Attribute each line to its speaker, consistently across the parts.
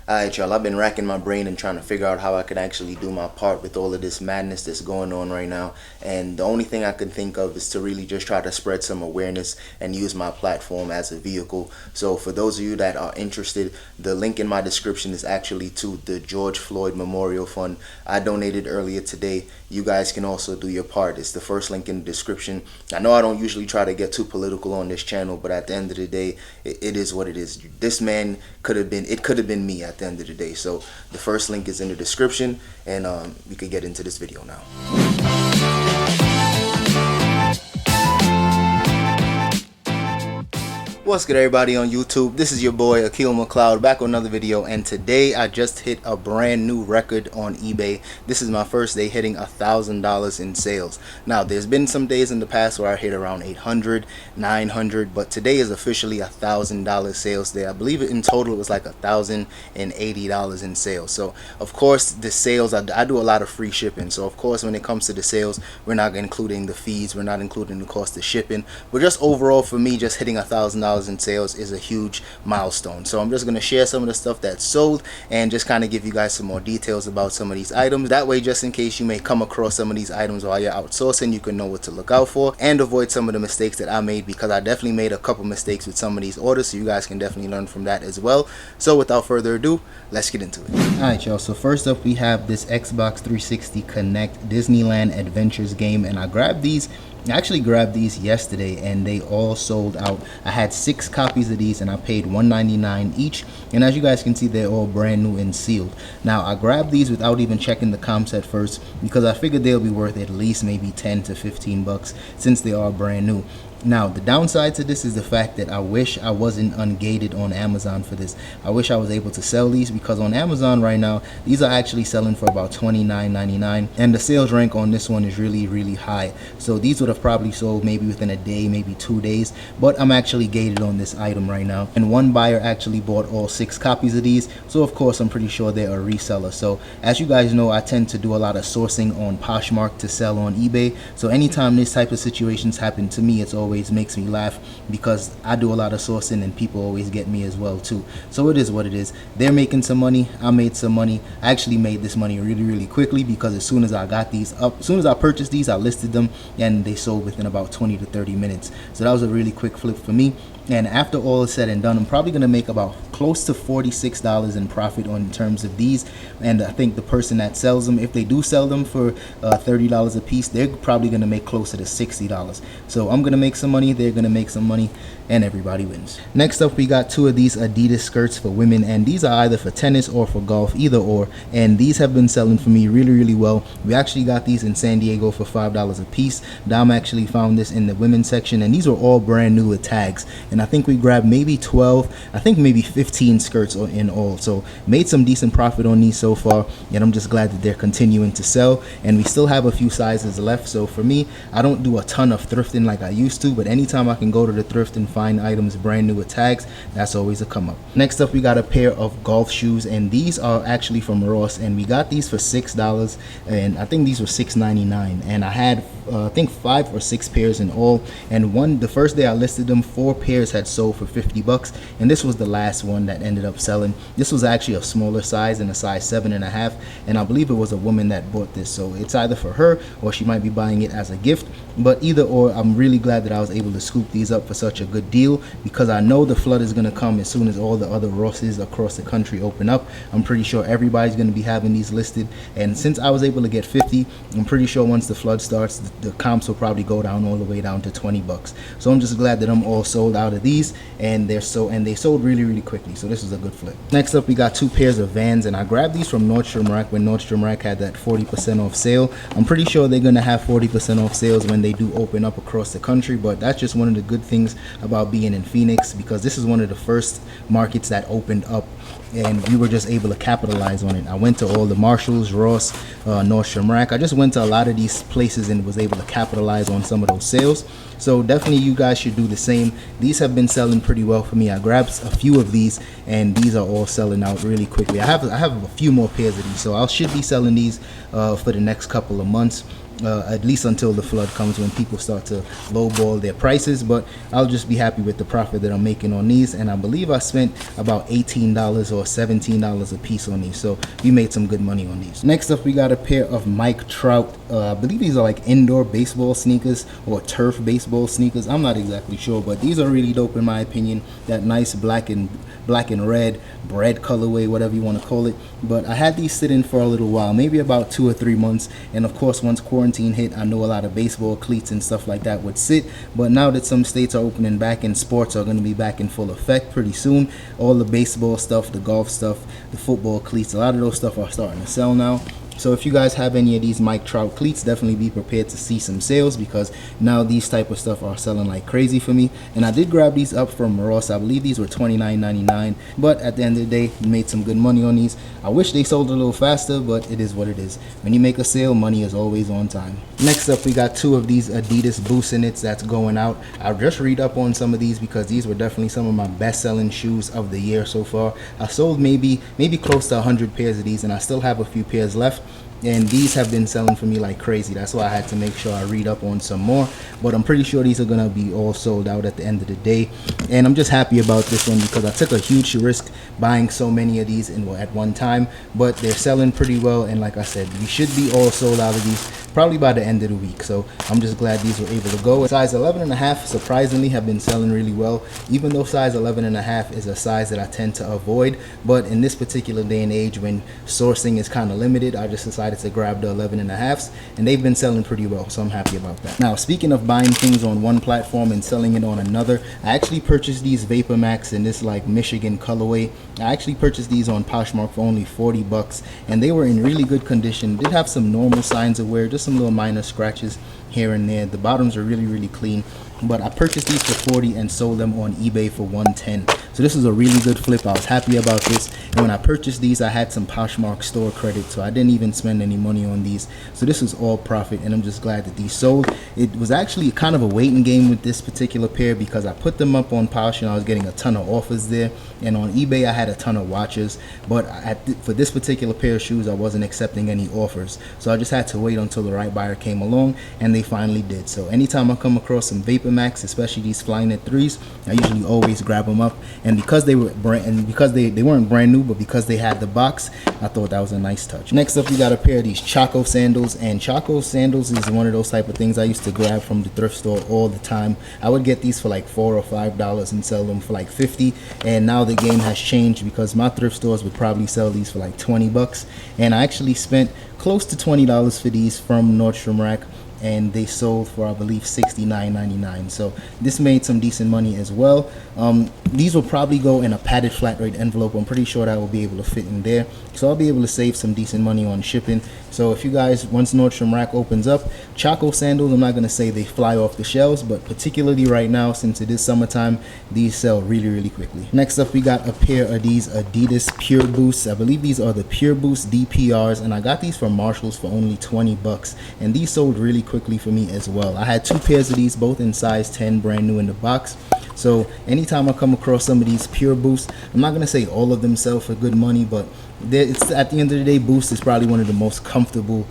Speaker 1: Alright, y'all, I've been racking my brain and trying to figure out how I could actually do my part with all of this madness that's going on right now. And the only thing I can think of is to really just try to spread some awareness and use my platform as a vehicle. So for those of you that are interested, the link in my description is actually to the George Floyd Memorial Fund. I donated earlier today. You guys can also do your part. It's the first link in the description. I know I don't usually try to get too political on this channel, but at the end of the day, it is what it is. This man could have been me at the end of the day. So the first link is in the description, and we could get into this video now. What's good, everybody on YouTube? This is your boy Akil McLeod back with another video, and today I just hit a brand new record on eBay. This is my first day hitting $1,000 in sales. Now there's been some days in the past where I hit around 800, 900, but today is officially $1,000 sales day. I believe in total it was like $1,080 in sales. So of course the sales, I do a lot of free shipping, so of course when it comes to the sales, we're not including the fees, we're not including the cost of shipping, but just overall for me, just hitting $1,000 in sales is a huge milestone. So I'm just going to share some of the stuff that's sold and just kind of give you guys some more details about some of these items. That way, just in case you may come across some of these items while you're outsourcing, you can know what to look out for and avoid some of the mistakes that I made, because I definitely made a couple mistakes with some of these orders, so you guys can definitely learn from that as well. So without further ado, let's get into it. Alright, y'all, so first up we have this Xbox 360 Connect Disneyland Adventures game, and I actually grabbed these yesterday and they all sold out. I had 6 copies of these and I paid $1.99 each, and as you guys can see, they're all brand new and sealed. Now I grabbed these without even checking the comp set first, because I figured they'll be worth at least maybe 10 to 15 bucks since they are brand new. Now the downside to this is the fact that I wish I wasn't ungated on Amazon for this. I wish I was able to sell these, because on Amazon right now these are actually selling for about $29.99, and the sales rank on this one is really high. So these would have probably sold maybe within a day, maybe 2 days, but I'm actually gated on this item right now, and one buyer actually bought all 6 copies of these, so of course I'm pretty sure they're a reseller. So as you guys know, I tend to do a lot of sourcing on Poshmark to sell on eBay, so anytime this type of situations happen to me, it's always makes me laugh, because I do a lot of sourcing and people always get me as well too. So it is what it is. They're making some money, I made some money. I actually made this money really quickly, because as soon as I got these up, as soon as I purchased these, I listed them and they sold within about 20 to 30 minutes. So that was a really quick flip for me. And after all is said and done, I'm probably going to make about close to $46 in profit on terms of these. And I think the person that sells them, if they do sell them for $30 a piece, they're probably going to make closer to $60. So I'm going to make some money, they're going to make some money, and everybody wins. Next up, we got 2 of these Adidas skirts for women, and these are either for tennis or for golf, either or, and these have been selling for me really well. We actually got these in San Diego for $5 a piece. Dom actually found this in the women's section, and these were all brand new with tags, and I think we grabbed maybe 12, I think maybe 15 skirts in all. So made some decent profit on these so far, and I'm just glad that they're continuing to sell, and we still have a few sizes left. So for me, I don't do a ton of thrifting like I used to, but anytime I can go to the thrift and find items brand new with tags, that's always a come up. Next up, we got a pair of golf shoes, and these are actually from Ross, and we got these for $6, and I think these were $6.99, and I had I think 5 or 6 pairs in all, and the first day I listed them, 4 pairs had sold for 50 bucks, and this was the last one that ended up selling. This was actually a smaller size, in a size 7.5, and I believe it was a woman that bought this, so it's either for her or she might be buying it as a gift. But either or, I'm really glad that I was able to scoop these up for such a good deal, because I know the flood is going to come as soon as all the other Rosses across the country open up. I'm pretty sure everybody's going to be having these listed, and since I was able to get 50, I'm pretty sure once the flood starts, the comps will probably go down all the way down to 20 bucks. So I'm just glad that I'm all sold out of these, and they sold really quickly, so this is a good flip. Next up, we got 2 pairs of Vans, and I grabbed these from Nordstrom Rack when Nordstrom Rack had that 40% off sale. I'm pretty sure they're going to have 40% off sales when they do open up across the country, but that's just one of the good things about being in Phoenix, because this is one of the first markets that opened up and we were just able to capitalize on it. I went to all the Marshalls, Ross, Nordstrom Rack. I just went to a lot of these places and was able to capitalize on some of those sales. So definitely you guys should do the same. These have been selling pretty well for me. I grabbed a few of these and these are all selling out really quickly. I have a few more pairs of these, so I should be selling these for the next couple of months. At least until the flood comes, when people start to lowball their prices. But I'll just be happy with the profit that I'm making on these, and I believe I spent about $18 or $17 a piece on these, so we made some good money on these. Next up, we got a pair of Mike Trout, I believe these are like indoor baseball sneakers or turf baseball sneakers. I'm not exactly sure, but these are really dope in my opinion. That nice black and red bread colorway, whatever you want to call it. But I had these sitting for a little while, maybe about 2 or 3 months, and of course once quarantine hit, I know a lot of baseball cleats and stuff like that would sit, but now that some states are opening back and sports are going to be back in full effect pretty soon, all the baseball stuff, the golf stuff, the football cleats, a lot of those stuff are starting to sell now. So if you guys have any of these Mike Trout cleats, definitely be prepared to see some sales, because now these type of stuff are selling like crazy for me. And I did grab these up from Ross. I believe these were $29.99, but at the end of the day, we made some good money on these. I wish they sold a little faster, but it is what it is. When you make a sale, money is always on time. Next up, we got 2 of these Adidas Boost Knits that's going out. I'll just read up on some of these because these were definitely some of my best selling shoes of the year so far. I sold maybe close to 100 pairs of these, and I still have a few pairs left. And these have been selling for me like crazy. That's why I had to make sure I read up on some more, but I'm pretty sure these are gonna be all sold out at the end of the day. And I'm just happy about this one because I took a huge risk buying so many of these at one time, but they're selling pretty well. And like I said, we should be all sold out of these probably by the end of the week, so I'm just glad these were able to go. Size 11.5 surprisingly have been selling really well, even though size 11.5 is a size that I tend to avoid. But in this particular day and age, when sourcing is kind of limited, I just decided to grab the 11.5s, and they've been selling pretty well, so I'm happy about that. Now, speaking of buying things on one platform and selling it on another, I actually purchased these Vapor Max in this like Michigan colorway. I actually purchased these on Poshmark for only 40 bucks, and they were in really good condition. Did have some normal signs of wear, just some little minor scratches here and there. The bottoms are really clean, but I purchased these for 40 and sold them on eBay for 110. So this is a really good flip. I was happy about this, and when I purchased these, I had some Poshmark store credit, so I didn't even spend any money on these. So this was all profit, and I'm just glad that these sold. It was actually kind of a waiting game with this particular pair because I put them up on Posh and I was getting a ton of offers there, and on eBay I had a ton of watches, but for this particular pair of shoes I wasn't accepting any offers, so I just had to wait until the right buyer came along, and they finally did. So anytime I come across some Vapor Max, especially these Flyknit 3s, I usually always grab them up. And because they were because they weren't brand new, but because they had the box, I thought that was a nice touch. Next up, we got a pair of these Choco sandals, and Choco sandals is one of those type of things I used to grab from the thrift store all the time. I would get these for like $4 or $5 and sell them for like 50, and now the game has changed because my thrift stores would probably sell these for like 20 bucks, and I actually spent close to $20 for these from Nordstrom Rack, and they sold for I believe $69.99. so this made some decent money as well. These will probably go in a padded flat rate envelope. I'm pretty sure that will be able to fit in there, so I'll be able to save some decent money on shipping. So if you guys, once Nordstrom Rack opens up, Choco sandals, I'm not going to say they fly off the shelves, but particularly right now since it is summertime, these sell really quickly. Next up, we got a pair of these Adidas Pure Boosts. I believe these are the Pure Boost DPRs, and I got these from Marshalls for only 20 bucks, and these sold really quickly for me as well. I had 2 pairs of these, both in size 10, brand new in the box. So anytime I come across some of these Pure Boosts, I'm not gonna say all of them sell for good money, but it's, at the end of the day, Boost is probably one of the most comfortable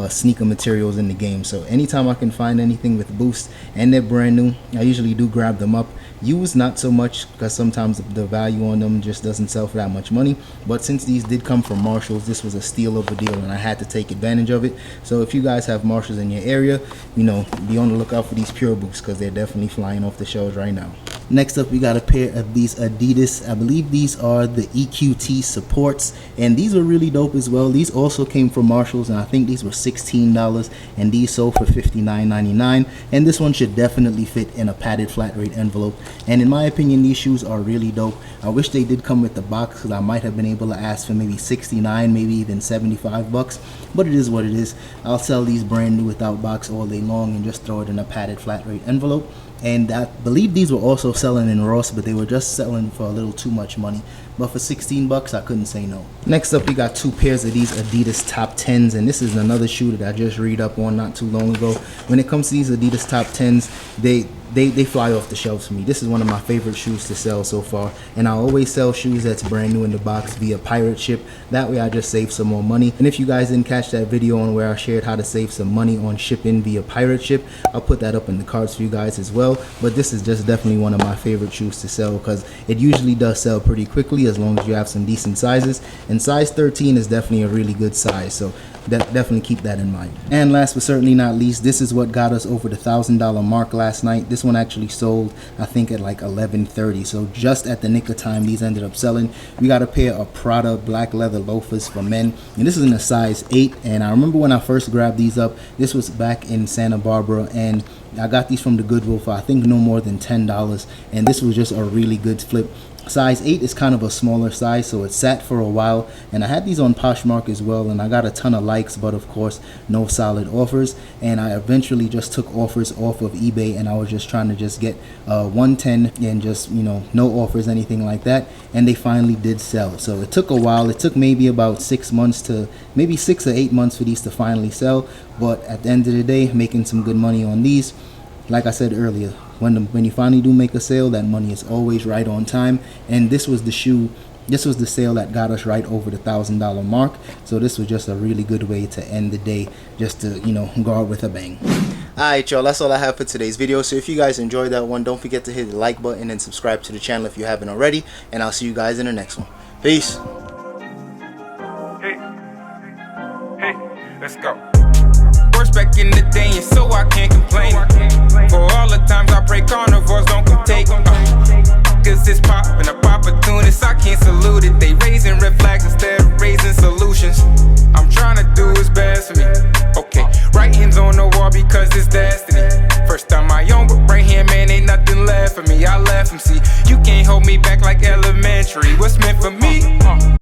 Speaker 1: sneaker materials in the game. So anytime I can find anything with Boost and they're brand new, I usually do grab them up. Used, not so much, because sometimes the value on them just doesn't sell for that much money. But since these did come from Marshalls, this was a steal of a deal, and I had to take advantage of it. So if you guys have Marshalls in your area, you know, be on the lookout for these Pure Boosts because they're definitely flying off the shelves right now. Next up, we got a pair of these Adidas, I believe these are the EQT supports, and these are really dope as well. These also came from Marshalls, and I think these were $16, and these sold for $59.99. and this one should definitely fit in a padded flat rate envelope. And in my opinion, these shoes are really dope. I wish they did come with the box because I might have been able to ask for maybe 69, maybe even 75 bucks, but it is what it is. I'll sell these brand new without box all day long and just throw it in a padded flat rate envelope. And I believe these were also selling in Ross, but they were just selling for a little too much money. But for 16 bucks, I couldn't say no. Next up, we got 2 pairs of these Adidas Top 10s, and this is another shoe that I just read up on not too long ago. When it comes to these Adidas Top 10s, they fly off the shelves for me. This is one of my favorite shoes to sell so far, and I always sell shoes that's brand new in the box via pirate ship. That way I just save some more money. And if you guys didn't catch that video on where I shared how to save some money on shipping via pirate ship, I'll put that up in the cards for you guys as well. But this is just definitely one of my favorite shoes to sell because it usually does sell pretty quickly. as long as you have some decent sizes. And size 13 is definitely a really good size, so definitely keep that in mind. And last but certainly not least, this is what got us over the $1,000 mark last night. This one actually sold, I think, at like 11:30, so just at the nick of time these ended up selling. We got a pair of Prada black leather loafers for men, and this is in a size 8. And I remember when I first grabbed these up, this was back in Santa Barbara, and I got these from the Goodwill for I think no more than $10, and this was just a really good flip. Size 8 is kind of a smaller size, so it sat for a while, and I had these on Poshmark as well, and I got a ton of likes, but of course no solid offers. And I eventually just took offers off of eBay, and I was just trying to just get 110 and just, you know, no offers, anything like that, and they finally did sell. So it took a while. It took maybe about 6 months to maybe 6 or 8 months for these to finally sell, but at the end of the day, making some good money on these. Like I said earlier, when you finally do make a sale, that money is always right on time. And this was the sale that got us right over the $1,000 mark. So this was just a really good way to end the day, just to, you know, go out with a bang. Alright y'all, that's all I have for today's video. So if you guys enjoyed that one, don't forget to hit the like button and subscribe to the channel if you haven't already. And I'll see you guys in the next one. Peace.
Speaker 2: Hey, let's go. Worst back in the day, and so I can't complain.